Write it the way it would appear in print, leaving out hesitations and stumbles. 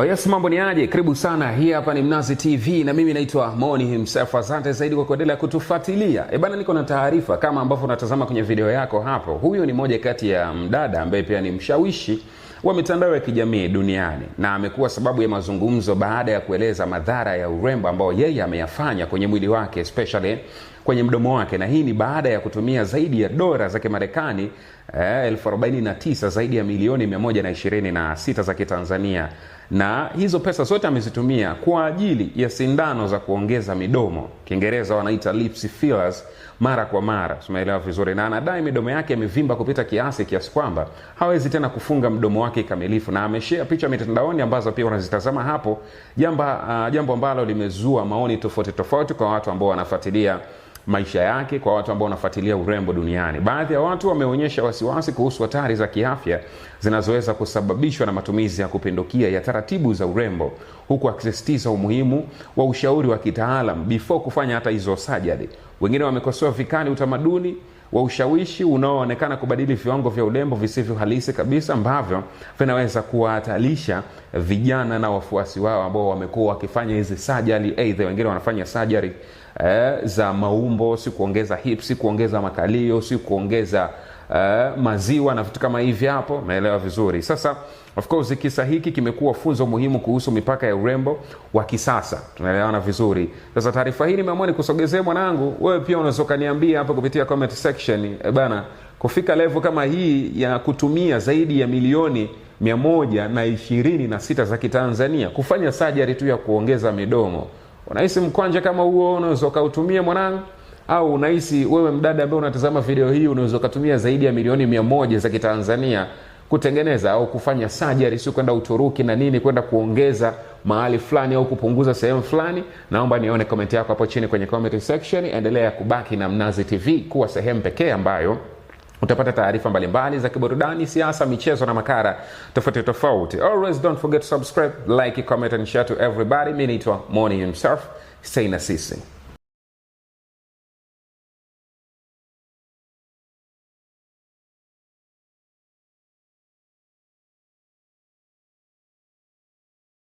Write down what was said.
Oh yes, mambo ni aje? Karibu sana. Hii hapa ni Mnazi TV na mimi naitwa Moni himself. Asante zaidi kwa kuendelea kutufuatilia. Bana, niko na taarifa kama ambavyo unatazama kwenye video yako hapo. Huyu ni moja kati ya mdada ambaye pia ni mshawishi wa mitandao ya kijamii duniani na amekuwa sababu ya mazungumzo baada ya kueleza madhara ya urembo ambao yeye ameyafanya kwenye mwili wake, especially kwenye mdomo wake, na hii ni baada ya kutumia zaidi ya dola za Kimarekani 1049, zaidi ya milioni 126 za Kitanzania, na hizo pesa zote amezitumia kwa ajili ya sindano za kuongeza midomo, Kiingereza wanaita lips fillers, mara kwa mara. Tumeelewa vizuri, na anadai midomo yake imevimba kupita kiasi kwamba hawezi tena kufunga mdomo wake kamilifu, na ameshare picha mitandaoni ambazo pia unazitazama hapo, jambo ambalo limezua maoni tofauti kwa watu ambao wanafuatilia maisha yake, kwa watu ambao wanafuatilia urembo duniani. Baadhi ya watu wameonyesha wasiwasi kuhusu hatari za kiafya zinazoweza kusababishwa na matumizi ya kupindukia ya taratibu za urembo, huku akisisitiza umuhimu wa ushauri wa kitaalam before kufanya hata hizo surgery. Wengine wamekosoa vikali utamaduni wa ushawishi unaoonekana kubadili viwango vya urembo visivyo halisi kabisa, ambavyo vinaweza kuwahatarisha vijana na wafuasi wao ambao wamekuwa wakifanya hizi surgery. Either wengine wanafanya surgery za maumbo, si kuongeza hips, si kuongeza makalio, si kuongeza maziwa na vitu kama hivi hapo. Umeelewa vizuri? Sasa of course kisa hiki kimekuwa funzo muhimu kuhusu mipaka ya urembo wa kisasa. Tunaelewana vizuri? Sasa taarifa hii nimeamua nikusogezee mwanangu. Wewe pia unaweza kuniambia hapo kupitia comment section, bana, kufika level kama hii ya kutumia zaidi ya milioni 126 za Kitanzania kufanya surgery tu ya kuongeza midomo, unahisi mkwanja kama huo unaweza kutumia mwanangu? Au unahisi wewe mdada ambaye unatazama video hii unaweza kutumia zaidi ya milioni 100 za Kitanzania kutengeneza au kufanya surgery, sio kwenda Uturuki na nini, kwenda kuongeza mahali fulani au kupunguza sehemu fulani? Naomba nione comment yako hapo chini kwenye comment section. Endelea kubaki na Mnazi TV, kuwa sehemu pekee ambayo utapata taarifa mbalimbali za kiburudani, siasa, michezo na makala tofauti. Always don't forget to subscribe, like, comment and share to everybody. Mimi naitwa Moni himself. Stay na sisi.